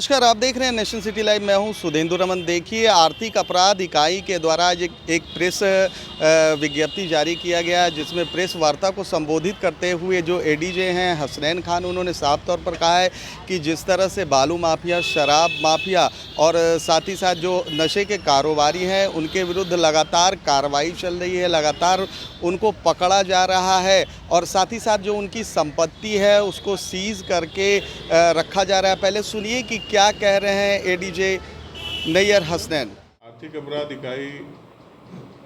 नमस्कार, आप देख रहे हैं नेशन सिटी लाइव। मैं हूं सुधेंदु रमन। देखिए, आर्थिक अपराध इकाई के द्वारा आज एक प्रेस विज्ञप्ति जारी किया गया, जिसमें प्रेस वार्ता को संबोधित करते हुए जो एडीजे हैं हसनैन खान, उन्होंने साफ तौर पर कहा है कि जिस तरह से बालू माफिया, शराब माफिया और साथ ही साथ जो नशे के कारोबारी हैं, उनके विरुद्ध लगातार कार्रवाई चल रही है, लगातार उनको पकड़ा जा रहा है और साथ ही साथ जो उनकी संपत्ति है उसको सीज करके रखा जा रहा है। पहले सुनिए कि क्या कह रहे हैं एडीजे नैयर हसनैन। आर्थिक अपराध इकाई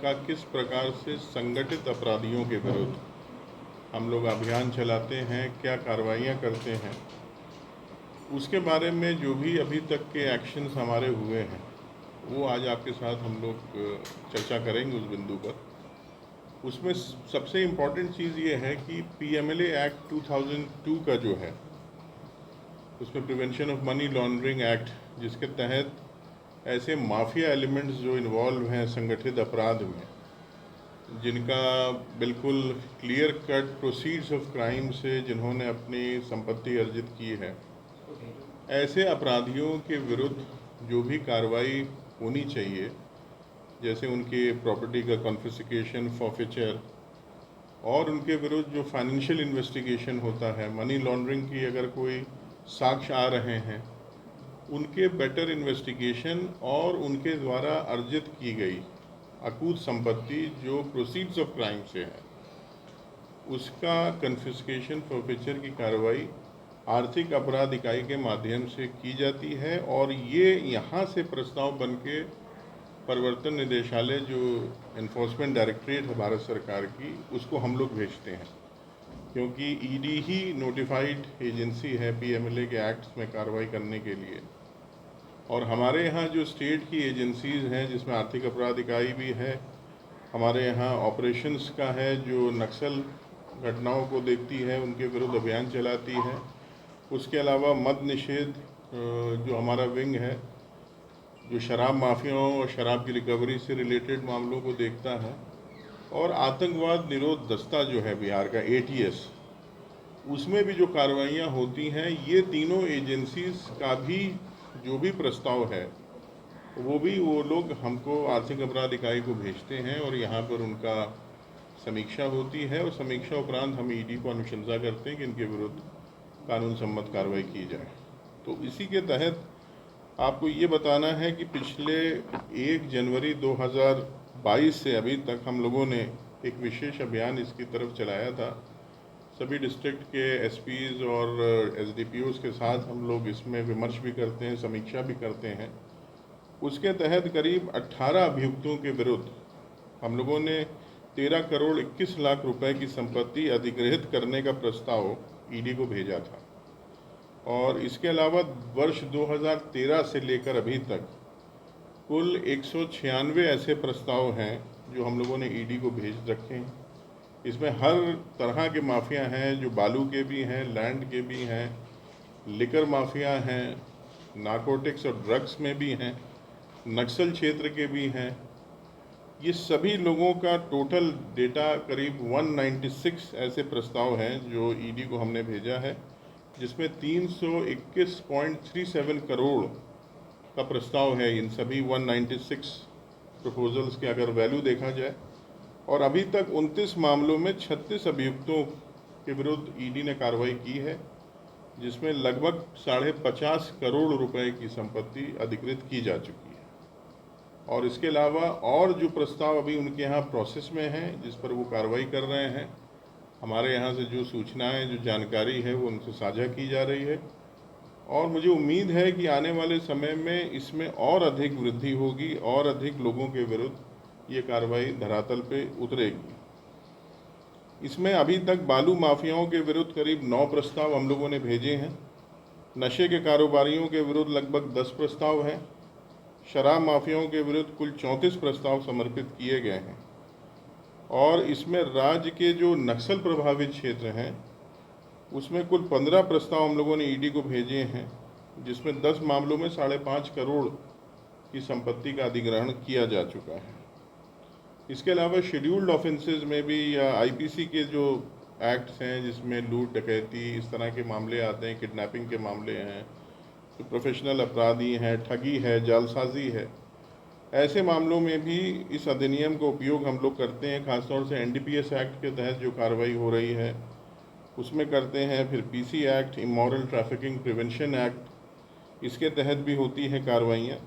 का किस प्रकार से संगठित अपराधियों के विरुद्ध हम लोग अभियान चलाते हैं, क्या कार्रवाइयाँ करते हैं, उसके बारे में जो भी अभी तक के एक्शंस हमारे हुए हैं वो आज आपके साथ हम लोग चर्चा करेंगे उस बिंदु पर। उसमें सबसे इम्पॉर्टेंट चीज़ ये है कि पीएमएलए एक्ट 2002 का जो है, उसमें prevention of money laundering act, जिसके तहत ऐसे माफिया एलिमेंट्स जो इन्वॉल्व हैं संगठित अपराध में, जिनका बिल्कुल clear cut proceeds of crime से जिन्होंने अपनी संपत्ति अर्जित की है, ऐसे अपराधियों के विरुद्ध जो भी कार्रवाई होनी चाहिए, जैसे उनके प्रॉपर्टी का कॉन्फिस्केशन, फॉर्फिचर, और उनके विरुद्ध जो फाइनेंशियल इन्वेस्टिगेशन होता है, मनी लॉन्ड्रिंग की अगर कोई साक्ष्य आ रहे हैं, उनके बेटर इन्वेस्टिगेशन और उनके द्वारा अर्जित की गई अकूत संपत्ति जो प्रोसीड्स ऑफ क्राइम से है, उसका कन्फिस्केशन, फॉर्फिचर की कार्रवाई आर्थिक अपराध इकाई के माध्यम से की जाती है। और ये यहाँ से प्रस्ताव बन के प्रवर्तन निदेशालय, जो इन्फोर्समेंट डायरेक्टरेट है भारत सरकार की, उसको हम लोग भेजते हैं, क्योंकि ईडी ही नोटिफाइड एजेंसी है पीएमएलए के एक्ट्स में कार्रवाई करने के लिए। और हमारे यहाँ जो स्टेट की एजेंसीज़ हैं, जिसमें आर्थिक अपराध इकाई भी है, हमारे यहाँ ऑपरेशंस का है जो नक्सल घटनाओं को देखती है, उनके विरुद्ध अभियान चलाती है। उसके अलावा मद निषेध जो हमारा विंग है, जो शराब माफियाओं और शराब की रिकवरी से रिलेटेड मामलों को देखता है, और आतंकवाद निरोध दस्ता जो है बिहार का, ATS, उसमें भी जो कार्रवाइयाँ होती हैं, ये तीनों एजेंसीज का भी जो भी प्रस्ताव है वो लोग हमको आर्थिक अपराध इकाई को भेजते हैं और यहाँ पर उनका समीक्षा होती है, और समीक्षा उपरांत हम ईडी को अनुशंसा करते हैं कि इनके विरुद्ध कानून सम्मत कार्रवाई की जाए। तो इसी के तहत आपको ये बताना है कि पिछले 1 जनवरी 2022 से अभी तक हम लोगों ने एक विशेष अभियान इसकी तरफ चलाया था। सभी डिस्ट्रिक्ट के एसपीज और एसडीपीओज के साथ हम लोग इसमें विमर्श भी करते हैं, समीक्षा भी करते हैं। उसके तहत करीब 18 अभियुक्तों के विरुद्ध हम लोगों ने 13 करोड़ 21 लाख रुपए की संपत्ति अधिग्रहित करने का प्रस्ताव ईडी को भेजा था। और इसके अलावा वर्ष 2013 से लेकर अभी तक कुल 196 ऐसे प्रस्ताव हैं जो हम लोगों ने ईडी को भेज रखे हैं। इसमें हर तरह के माफिया हैं, जो बालू के भी हैं, लैंड के भी हैं, लिकर माफिया हैं, नारकोटिक्स और ड्रग्स में भी हैं, नक्सल क्षेत्र के भी हैं। ये सभी लोगों का टोटल डेटा करीब 196 ऐसे प्रस्ताव हैं जो ईडी को हमने भेजा है, जिसमें 321.37 करोड़ का प्रस्ताव है इन सभी 196 प्रपोजल्स के, अगर वैल्यू देखा जाए। और अभी तक 29 मामलों में 36 अभियुक्तों के विरुद्ध ईडी ने कार्रवाई की है, जिसमें लगभग 50.5 करोड़ रुपए की संपत्ति अधिकृत की जा चुकी है। और इसके अलावा और जो प्रस्ताव अभी उनके यहाँ प्रोसेस में हैं, जिस पर वो कार्रवाई कर रहे हैं, हमारे यहाँ से जो सूचनाएं, जो जानकारी है, वो उनसे साझा की जा रही है। और मुझे उम्मीद है कि आने वाले समय में इसमें और अधिक वृद्धि होगी और अधिक लोगों के विरुद्ध ये कार्रवाई धरातल पे उतरेगी। इसमें अभी तक बालू माफियाओं के विरुद्ध करीब 9 प्रस्ताव हम लोगों ने भेजे हैं। नशे के कारोबारियों के विरुद्ध लगभग 10 प्रस्ताव हैं। शराब माफियाओं के विरुद्ध कुल 34 प्रस्ताव समर्पित किए गए हैं। और इसमें राज्य के जो नक्सल प्रभावित क्षेत्र हैं, उसमें कुल 15 प्रस्ताव हम लोगों ने ईडी को भेजे हैं, जिसमें 10 मामलों में 5.5 करोड़ की संपत्ति का अधिग्रहण किया जा चुका है। इसके अलावा शेड्यूल्ड ऑफेंसेस में भी, या आईपीसी के जो एक्ट्स हैं जिसमें लूट, डकैती, इस तरह के मामले आते हैं, किडनैपिंग के मामले हैं, जो प्रोफेशनल अपराधी हैं, ठगी है, जालसाजी है, ऐसे मामलों में भी इस अधिनियम का उपयोग हम लोग करते हैं। ख़ासतौर से एनडीपीएस एक्ट के तहत जो कार्रवाई हो रही है उसमें करते हैं। फिर PC act, immoral trafficking prevention act, इसके तहत भी होती हैं कार्रवाइयाँ।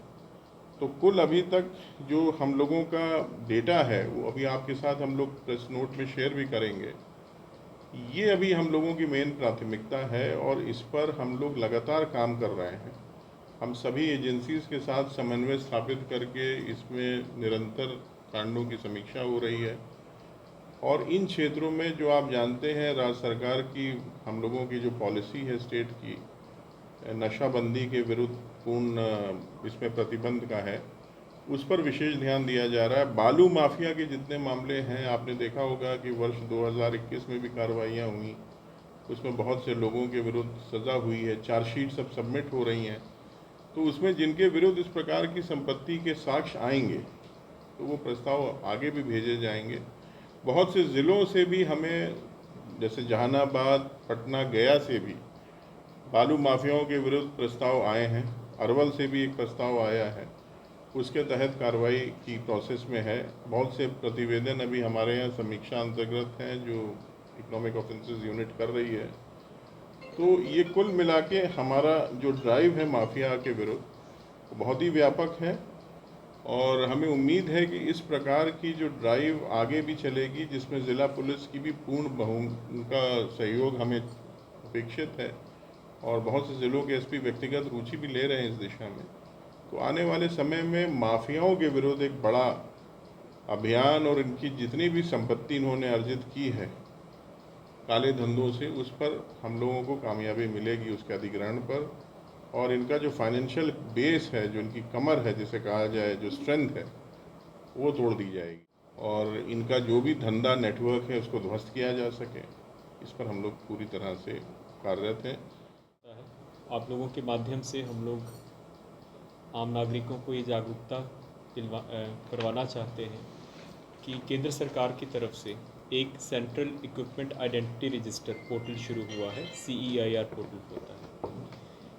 तो कुल अभी तक जो हम लोगों का डेटा है वो अभी आपके साथ हम लोग प्रेस नोट में शेयर भी करेंगे। ये अभी हम लोगों की मेन प्राथमिकता है और इस पर हम लोग लगातार काम कर रहे हैं। हम सभी एजेंसीज के साथ समन्वय स्थापित करके इसमें निरंतर कांडों की समीक्षा हो रही है। और इन क्षेत्रों में जो आप जानते हैं राज्य सरकार की, हम लोगों की जो पॉलिसी है स्टेट की, नशाबंदी के विरुद्ध पूर्ण इसमें प्रतिबंध का है, उस पर विशेष ध्यान दिया जा रहा है। बालू माफिया के जितने मामले हैं, आपने देखा होगा कि वर्ष 2021 में भी कार्रवाइयाँ हुई, उसमें बहुत से लोगों के विरुद्ध सज़ा हुई है, चार्जशीट सब सबमिट हो रही हैं। तो उसमें जिनके विरुद्ध इस प्रकार की संपत्ति के साक्ष्य आएंगे तो वो प्रस्ताव आगे भी भेजे जाएंगे। बहुत से ज़िलों से भी हमें, जैसे जहानाबाद, पटना, गया से भी बालू माफियाओं के विरुद्ध प्रस्ताव आए हैं। अरवल से भी एक प्रस्ताव आया है, उसके तहत कार्रवाई की प्रोसेस में है। बहुत से प्रतिवेदन अभी हमारे यहाँ समीक्षा अंतर्गत हैं जो इकोनॉमिक ऑफेंसेस यूनिट कर रही है। तो ये कुल मिला के हमारा जो ड्राइव है माफिया के विरुद्ध वो बहुत ही व्यापक है और हमें उम्मीद है कि इस प्रकार की जो ड्राइव आगे भी चलेगी, जिसमें ज़िला पुलिस की भी उनका सहयोग हमें अपेक्षित है और बहुत से ज़िलों के एसपी व्यक्तिगत रुचि भी ले रहे हैं इस दिशा में। तो आने वाले समय में माफियाओं के विरुद्ध एक बड़ा अभियान और इनकी जितनी भी संपत्ति इन्होंने अर्जित की है काले धंधों से, उस पर हम लोगों को कामयाबी मिलेगी उसके अधिग्रहण पर। और इनका जो फाइनेंशियल बेस है, जो इनकी कमर है जिसे कहा जाए, जो स्ट्रेंथ है, वो तोड़ दी जाएगी और इनका जो भी धंधा नेटवर्क है उसको ध्वस्त किया जा सके, इस पर हम लोग पूरी तरह से कार्यरत हैं। आप लोगों के माध्यम से हम लोग आम नागरिकों को ये जागरूकता करवाना चाहते हैं कि केंद्र सरकार की तरफ से एक central equipment identity register portal शुरू हुआ है, CEIR पोर्टल होता है।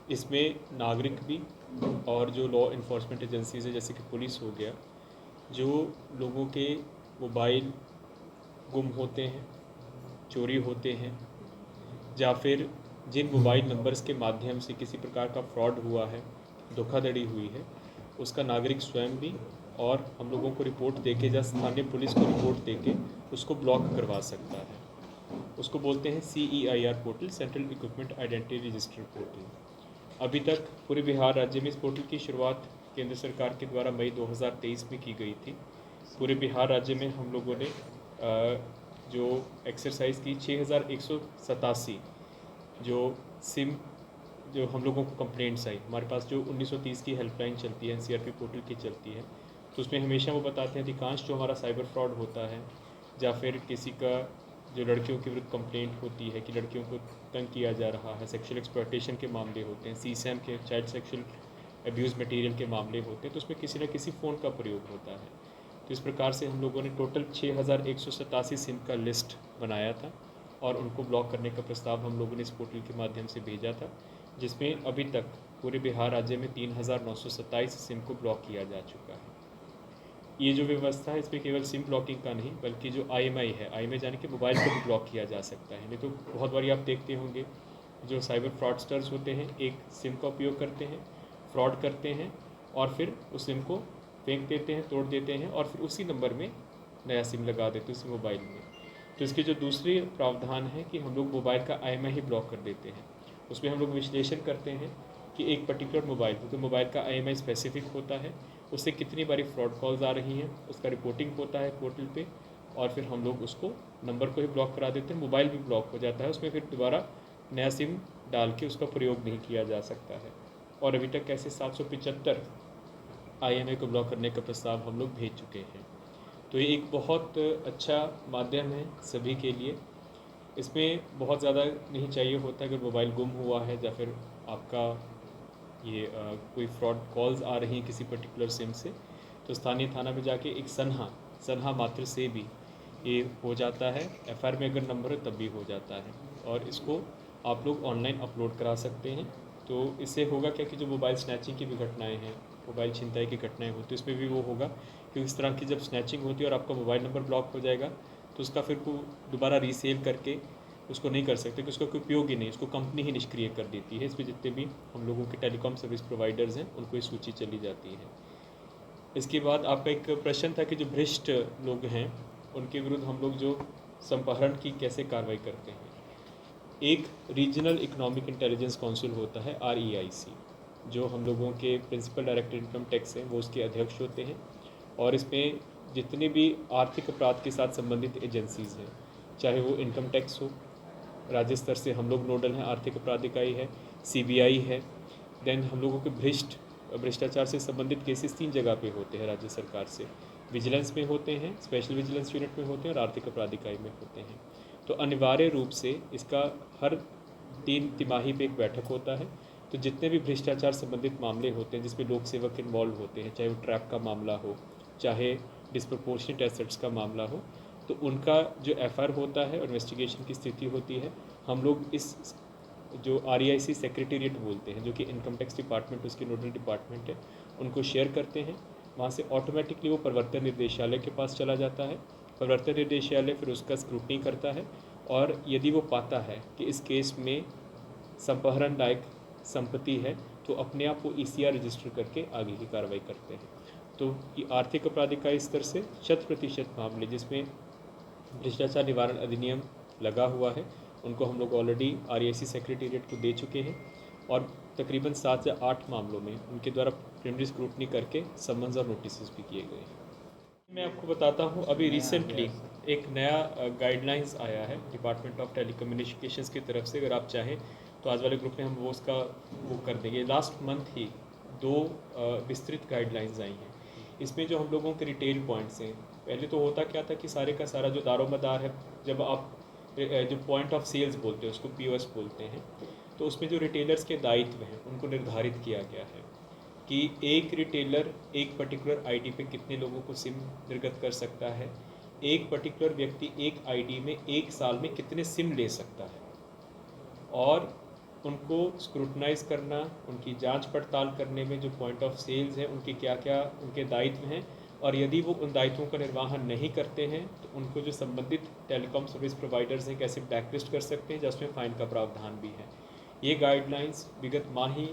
इसमें नागरिक भी और जो लॉ इन्फोर्समेंट एजेंसीज है जैसे कि पुलिस हो गया, जो लोगों के मोबाइल गुम होते हैं, चोरी होते हैं, या फिर जिन मोबाइल नंबर्स के माध्यम से किसी प्रकार का फ्रॉड हुआ है, धोखाधड़ी हुई है, उसका नागरिक स्वयं भी और हम लोगों को रिपोर्ट देके या स्थानीय पुलिस को रिपोर्ट देके उसको ब्लॉक करवा सकता है। उसको बोलते हैं CEIR portal, central equipment identity register portal. अभी तक पूरे बिहार राज्य में इस पोर्टल की शुरुआत केंद्र सरकार के द्वारा मई 2023 में की गई थी। पूरे बिहार राज्य में हम लोगों ने जो एक्सरसाइज की 6187 जो सिम जो हम लोगों को कंप्लेंट्स आई, हमारे पास जो 1930 की हेल्पलाइन चलती है, NCRP पोर्टल की चलती है, तो उसमें हमेशा वो बताते हैं अधिकांश जो हमारा साइबर फ्रॉड होता है या फिर किसी का जो लड़कियों के विरुद्ध कंप्लेंट होती है कि लड़कियों को तंग किया जा रहा है, सेक्सुअल एक्सप्लॉयटेशन के मामले होते हैं, CSAM के चाइल्ड सेक्सुअल अब्यूज़ मटेरियल के मामले होते हैं, तो उसमें किसी न किसी फ़ोन का प्रयोग होता है। तो इस प्रकार से हम लोगों ने टोटल 6187 सिम का लिस्ट बनाया था और उनको ब्लॉक करने का प्रस्ताव हम लोगों ने इस पोर्टल के माध्यम से भेजा था, जिसमें अभी तक पूरे बिहार राज्य में 3927 सिम को ब्लॉक किया जा चुका है। ये जो व्यवस्था है इसमें केवल सिम ब्लॉकिंग का नहीं बल्कि जो IMI है, IMI जाने के मोबाइल को भी ब्लॉक किया जा सकता है। नहीं तो बहुत बारी आप देखते होंगे जो साइबर फ्रॉडस्टर्स होते हैं एक सिम का उपयोग करते हैं, फ्रॉड करते हैं और फिर उस सिम को फेंक देते हैं, तोड़ देते हैं और फिर उसी नंबर में नया सिम लगा देते हैं उसी मोबाइल में। तो इसके जो दूसरी प्रावधान है कि हम लोग मोबाइल का IMI ही ब्लॉक कर देते हैं। उसमें हम लोग विश्लेषण करते हैं कि एक पर्टिकुलर मोबाइल, क्योंकि मोबाइल का IMI स्पेसिफिक होता है, उससे कितनी बारी फ्रॉड कॉल्स आ रही हैं, उसका रिपोर्टिंग होता है पोर्टल पे और फिर हम लोग उसको नंबर को ही ब्लॉक करा देते हैं, मोबाइल भी ब्लॉक हो जाता है, उसमें फिर दोबारा नया सिम डाल के उसका प्रयोग नहीं किया जा सकता है। और अभी तक ऐसे 775 IMI को ब्लॉक करने का प्रस्ताव हम लोग भेज चुके हैं। तो ये एक बहुत अच्छा माध्यम है सभी के लिए। इसमें बहुत ज़्यादा नहीं चाहिए होता है, अगर मोबाइल गुम हुआ है या फिर आपका ये कोई फ्रॉड कॉल्स आ रही हैं किसी पर्टिकुलर सिम से, तो स्थानीय थाना में जाके एक सनहा मात्र से भी ये हो जाता है। FIR में अगर नंबर है तब भी हो जाता है और इसको आप लोग ऑनलाइन अपलोड करा सकते हैं। तो इससे होगा क्या कि जो मोबाइल स्नैचिंग की भी घटनाएं हैं, मोबाइल छिनताई की घटनाएं होती है, उसमें भी वो होगा कि इस तरह की जब स्नैचिंग होती है और आपका मोबाइल नंबर ब्लॉक हो जाएगा तो उसका फिर को दोबारा रीसेल करके उसको नहीं कर सकते कि उसका कोई उपयोग ही नहीं, उसको कंपनी ही निष्क्रिय कर देती है। इसमें जितने भी हम लोगों के टेलीकॉम सर्विस प्रोवाइडर्स हैं उनको ये सूची चली जाती है। इसके बाद आपका एक प्रश्न था कि जो भ्रष्ट लोग हैं उनके विरुद्ध हम लोग जो संपहरण की कैसे कार्रवाई करते हैं। एक रीजनल इकोनॉमिक इंटेलिजेंस काउंसिल होता है REIC, जो हम लोगों के प्रिंसिपल डायरेक्टर इनकम टैक्स हैं वो उसके अध्यक्ष होते हैं। और इसमें जितने भी आर्थिक अपराध के साथ संबंधित एजेंसीज़ हैं, चाहे वो इनकम टैक्स हो, राज्य स्तर से हम लोग नोडल हैं, आर्थिक अपराध इकाई है, CBI है। देन हम लोगों के भ्रष्टाचार से संबंधित केसेस 3 जगह पे होते हैं राज्य सरकार से। विजिलेंस में होते हैं, स्पेशल विजिलेंस यूनिट में होते हैं और आर्थिक अपराध इकाई में होते हैं। तो अनिवार्य रूप से इसका हर 3 तिमाही पे एक बैठक होता है। तो जितने भी भ्रष्टाचार संबंधित मामले होते हैं जिसमें लोक सेवक इन्वॉल्व होते हैं, चाहे वो ट्रैप का मामला हो, चाहे डिस्प्रपोर्शनेट एसेट्स का मामला हो, तो उनका जो FIR होता है और इन्वेस्टिगेशन की स्थिति होती है, हम लोग इस जो REIC सेक्रेटेरिएट बोलते हैं, जो कि इनकम टैक्स डिपार्टमेंट उसकी नोडल डिपार्टमेंट है, उनको शेयर करते हैं। वहाँ से ऑटोमेटिकली वो प्रवर्तन निर्देशालय के पास चला जाता है। प्रवर्तन निर्देशालय फिर उसका स्क्रूटनी करता है और यदि वो पाता है कि इस केस में संपहरण लायक संपत्ति है तो अपने आप वो ECR रजिस्टर करके आगे की कार्रवाई करते हैं। तो ये आर्थिक अपराध इकाई स्तर से 100% मामले जिसमें भ्रष्टाचार निवारण अधिनियम लगा हुआ है उनको हम लोग ऑलरेडी REIC सेक्रेटेरिएट को दे चुके हैं और तकरीबन 7 या 8 मामलों में उनके द्वारा प्रिलिमिनरी स्क्रूटनी करके समन्स और नोटिस भी किए गए हैं। मैं आपको बताता हूँ, अभी रिसेंटली एक नया गाइडलाइंस आया है डिपार्टमेंट ऑफ टेलीकम्युनिकेशंस की तरफ से। अगर आप चाहें तो आज वाले ग्रुप में हम वो उसका वो कर देंगे। लास्ट मंथ ही 2 विस्तृत गाइडलाइंस आई हैं। इसमें जो हम लोगों के रिटेल पॉइंट्स हैं, पहले तो होता क्या था कि सारे का सारा जो दारोमदार है, जब आप जो पॉइंट ऑफ सेल्स बोलते हैं उसको POS बोलते हैं, तो उसमें जो रिटेलर्स के दायित्व हैं उनको निर्धारित किया गया है कि एक रिटेलर एक पर्टिकुलर ID पे कितने लोगों को सिम निर्गत कर सकता है, एक पर्टिकुलर व्यक्ति एक ID में 1 साल में कितने सिम ले सकता है, और उनको स्क्रूटनाइज करना, उनकी जांच पड़ताल करने में जो पॉइंट ऑफ सेल्स हैं उनके क्या क्या उनके दायित्व हैं, और यदि वो उन दायित्वों का निर्वहन नहीं करते हैं तो उनको जो संबंधित टेलीकॉम सर्विस प्रोवाइडर्स हैं कैसे ब्लैकलिस्ट कर सकते हैं, जिसमें फ़ाइन का प्रावधान भी है। ये गाइडलाइंस विगत माह ही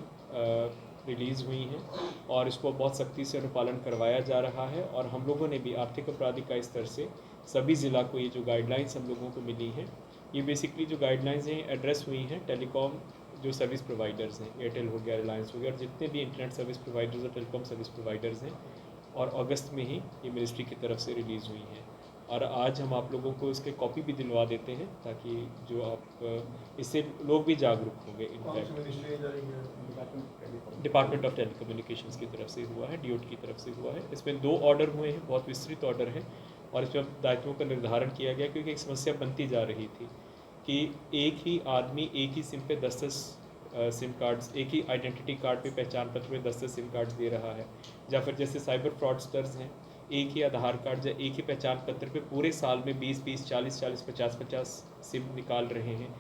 रिलीज़ हुई हैं और इसको बहुत सख्ती से अनुपालन करवाया जा रहा है। और हम लोगों ने भी आर्थिक अपराध इकाई स्तर से सभी ज़िला को ये जो गाइडलाइंस हम लोगों को मिली हैं, ये बेसिकली जो गाइडलाइंस हैं एड्रेस हुई हैं टेलीकॉम जो सर्विस प्रोवाइडर्स हैं, एयरटेल हो गया, रिलायंस हो गया, और जितने भी इंटरनेट सर्विस प्रोवाइडर्स और टेलीकॉम सर्विस प्रोवाइडर्स हैं, और अगस्त में ही ये मिनिस्ट्री की तरफ से रिलीज़ हुई हैं। और आज हम आप लोगों को इसके कॉपी भी दिलवा देते हैं ताकि जो आप इससे लोग भी जागरूक होंगे। इनफैक्ट डिपार्टमेंट ऑफ टेलीकम्युनिकेशंस की तरफ से हुआ है, DOT की तरफ से हुआ है। इसमें 2 ऑर्डर हुए हैं, बहुत विस्तृत ऑर्डर हैं, और इसमें दायित्वों का निर्धारण किया गया क्योंकि एक समस्या बनती जा रही थी कि एक ही आदमी एक ही सिम पे 10-10 सिम कार्ड्स, एक ही आइडेंटिटी कार्ड पे पहचान पत्र में 10-10 सिम कार्ड्स दे रहा है, या फिर जैसे साइबर फ्रॉडस्टर्स हैं, एक ही आधार कार्ड या एक ही पहचान पत्र पे पूरे साल में 20-20, 40-40, 50-50 सिम निकाल रहे हैं।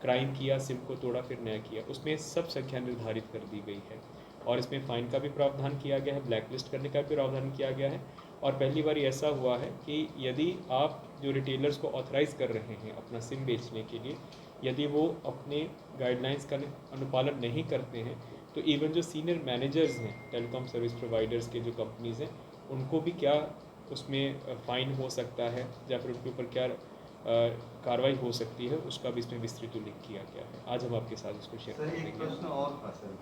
क्राइम किया, सिम को तोड़ा, फिर नया किया, उसमें सब संख्या निर्धारित कर दी गई है और इसमें फ़ाइन का भी प्रावधान किया गया है, ब्लैकलिस्ट करने का भी प्रावधान किया गया है। और पहली बार ऐसा हुआ है कि यदि आप जो रिटेलर्स को ऑथराइज़ कर रहे हैं अपना सिम बेचने के लिए, यदि वो अपने गाइडलाइंस का अनुपालन नहीं करते हैं तो इवन जो सीनियर मैनेजर्स हैं टेलीकॉम सर्विस प्रोवाइडर्स के जो कंपनीज़ हैं, उनको भी क्या उसमें फ़ाइन हो सकता है या फिर उनके ऊपर क्या कार्रवाई हो सकती है, उसका भी इसमें विस्तृत उल्लेख किया गया है। आज हम आपके साथ इसको शेयर सर, एक करेंगे। प्रश्न और था सर,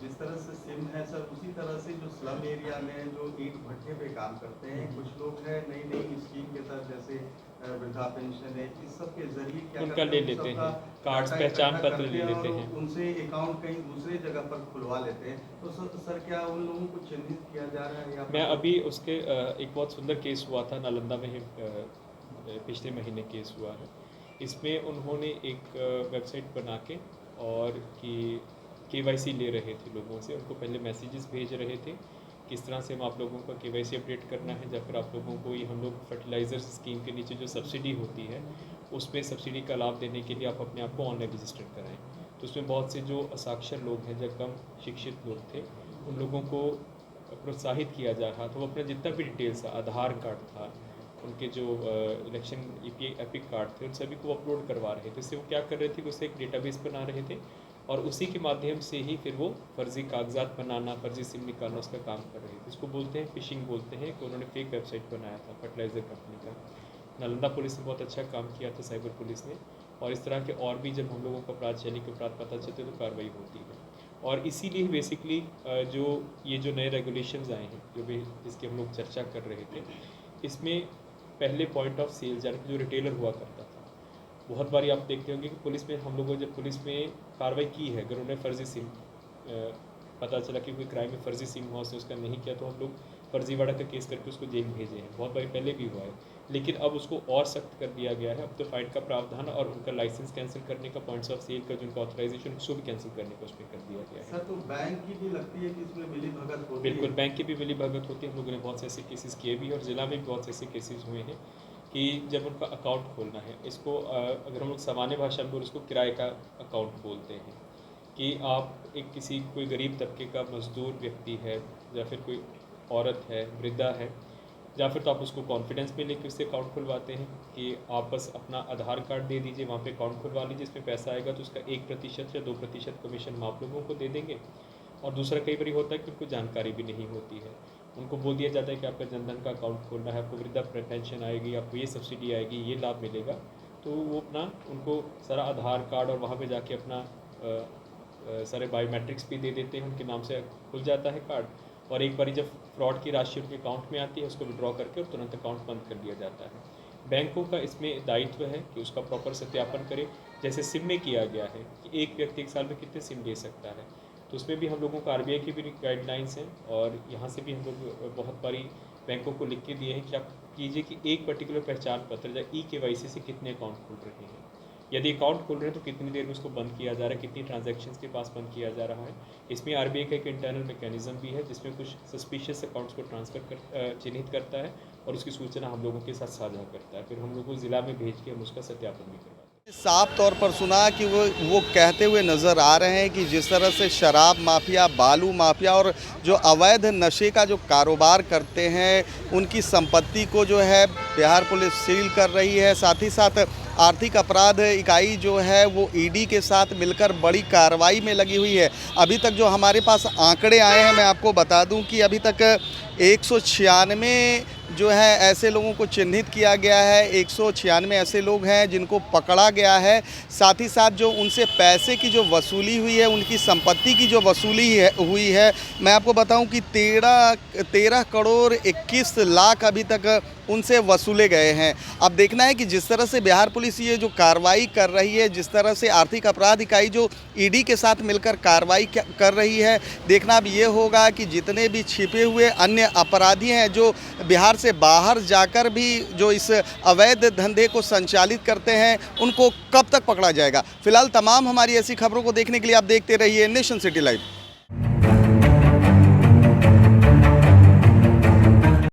जिस तरह से सिम है सर, उसी तरह से जो स्लम एरिया में जो ईंट भट्ठे पे काम करते हैं कुछ लोग हैं, नई नई स्कीम के तहत जैसे वृद्धा पेंशन है, इस सब के जरिए क्या उनका करते ले हैं, लेते सबका हैं, कार्ड्स, डाटा पहचान इकट्ठा पत्र करते ले हैं लेते और हैं। उनसे अकाउंट कहीं दूसरे जगह पर खुलवा लेते हैं। तो सर क्या उन लोगों को चिन्हित किया जा रहा है? या मैं अभी उसके एक बहुत सुंदर केस हुआ था नालंदा में ही, पिछले महीने केस हुआ है। इसमें उन्होंने एक वेबसाइट बना के और कि KYC ले रहे थे लोगों से, उनको पहले मैसेजेस भेज रहे थे किस तरह से हम आप लोगों का KYC अपडेट करना है, या फिर आप लोगों को ये हम लोग फर्टिलाइज़र स्कीम के नीचे जो सब्सिडी होती है उसमें सब्सिडी का लाभ देने के लिए आप अपने आप को ऑनलाइन रजिस्टर कराएं। तो उसमें बहुत से जो असाक्षर लोग हैं, जो कम शिक्षित लोग थे, उन लोगों को प्रोत्साहित किया जा रहा था। वो अपना जितना भी डिटेल्स था, आधार कार्ड था, उनके जो इलेक्शन एपिक कार्ड थे, उन सभी को अपलोड करवा रहे थे। इससे वो क्या कर रहे थे कि उससे एक डेटाबेस बना रहे थे और उसी के माध्यम से ही फिर वो फर्जी कागजात बनाना, फर्जी सिम निकालना, उसका काम कर रहे थे। इसको बोलते हैं फिशिंग बोलते हैं। कि उन्होंने फेक वेबसाइट बनाया था फर्टिलाइज़र कंपनी का। नालंदा पुलिस ने बहुत अच्छा काम किया था, साइबर पुलिस ने, और इस तरह के और भी जब हम लोगों को अपराध शैली के अपराध पता चलते तो कार्रवाई होती है। और इसीलिए बेसिकली जो ये जो नए रेगुलेशंस आए हैं, जो भी जिसकी हम लोग चर्चा कर रहे थे, इसमें पहले पॉइंट ऑफ सेल यानी कि जो रिटेलर हुआ करता था, बहुत बारी आप देखते होंगे कि पुलिस में हम लोगों जब पुलिस में कार्रवाई की है, अगर उन्हें फ़र्ज़ी सिम पता चला कि कोई क्राइम में फ़र्ज़ी सिम हुआ, उसने उसका नहीं किया, तो हम लोग फर्जीवाड़ा का केस करके उसको जेल भेजे हैं। बहुत बारी पहले भी हुआ है, लेकिन अब उसको और सख्त कर दिया गया है। अब तो फाइन का प्रावधान और उनका लाइसेंस कैंसिल करने का, पॉइंट्स ऑफ सेल का जो उनका ऑथराइजेशन, उसको भी कैंसिल करने का उसमें कर दिया गया है। सर, तो बैंक की भी लगती है कि इसमें मिली भगत होती है? बिल्कुल, बैंक की भी मिली भगत होती है। हम लोगों ने बहुत से ऐसे केसेस किए भी, और ज़िला में भी बहुत से ऐसे केसेस हुए हैं कि जब उनका अकाउंट खोलना है, इसको अगर हम लोग सामान्य भाषा में उसको किराए का अकाउंट बोलते हैं, कि आप एक किसी कोई गरीब तबके का मजदूर व्यक्ति है, या फिर कोई औरत है, वृद्धा है, या फिर तो आप उसको कॉन्फिडेंस में लेके उससे अकाउंट खुलवाते हैं कि आप बस अपना आधार कार्ड दे दीजिए, वहाँ पे अकाउंट खुलवा लीजिए, इसमें पैसा आएगा तो उसका 1% या 2% कमीशन हम आप लोगों को दे देंगे। और दूसरा कई बार होता है कि उनको जानकारी भी नहीं होती है, उनको बोल दिया जाता है कि आपका जनधन का अकाउंट खोलना है, आपको वृद्धा पेंशन आएगी, आपको ये सब्सिडी आएगी, ये लाभ मिलेगा। तो वो अपना उनको सारा आधार कार्ड और वहाँ पे जाके अपना सारे बायोमेट्रिक्स भी दे देते हैं, उनके नाम से खुल जाता है कार्ड, और एक बारी जब फ्रॉड की राशि उनके अकाउंट में आती है, उसको विड्रॉ करके और तुरंत अकाउंट बंद कर दिया जाता है। बैंकों का इसमें दायित्व है कि उसका प्रॉपर सत्यापन करे, जैसे सिम में किया गया है कि एक व्यक्ति एक साल में कितने सिम ले सकता है, तो उसमें भी हम लोगों को आरबीआई की भी गाइडलाइंस हैं, और यहाँ से भी हम लोग बहुत बारी बैंकों को लिख के दिए हैं कि आप कीजिए कि एक पर्टिकुलर पहचान पत्र या ई-केवाईसी से कितने अकाउंट खुल रहे हैं, यदि अकाउंट खोल रहे हैं तो कितनी देर में उसको बंद किया जा रहा है, कितनी ट्रांजैक्शंस के पास बंद किया जा रहा है। इसमें आरबीआई का एक इंटरनल मैकेनिज्म भी है, जिसमें कुछ सस्पिशियस अकाउंट्स को चिन्हित करता है और उसकी सूचना हम लोगों के साथ साझा करता है। फिर हम लोग को ज़िला में भेज के हम उसका सत्यापन भी करवाते हैं। साफ तौर पर सुना कि वो कहते हुए नज़र आ रहे हैं कि जिस तरह से शराब माफिया, बालू माफिया और जो अवैध नशे का जो कारोबार करते हैं, उनकी संपत्ति को जो है बिहार पुलिस सील कर रही है। साथ ही साथ आर्थिक अपराध इकाई जो है वो ईडी के साथ मिलकर बड़ी कार्रवाई में लगी हुई है। अभी तक जो हमारे पास आंकड़े आए हैं, मैं आपको बता दूं कि अभी तक 196 जो है ऐसे लोगों को चिन्हित किया गया है, 196 ऐसे लोग हैं जिनको पकड़ा गया है। साथ ही साथ जो उनसे पैसे की जो वसूली हुई है, उनकी संपत्ति की जो वसूली हुई है, मैं आपको बताऊं कि 13 करोड़ 21 लाख अभी तक उनसे वसूले गए हैं। अब देखना है कि जिस तरह से बिहार पुलिस ये जो कार्रवाई कर रही है, जिस तरह से आर्थिक अपराध इकाई जो ईडी के साथ मिलकर कार्रवाई कर रही है, देखना अब ये होगा कि जितने भी छिपे हुए अन्य अपराधी हैं जो बिहार से बाहर जाकर भी जो इस अवैध धंधे को संचालित करते हैं, उनको कब तक पकड़ा जाएगा। फिलहाल तमाम हमारी ऐसी खबरों को देखने के लिए आप देखते रहिए नेशन सिटी लाइव।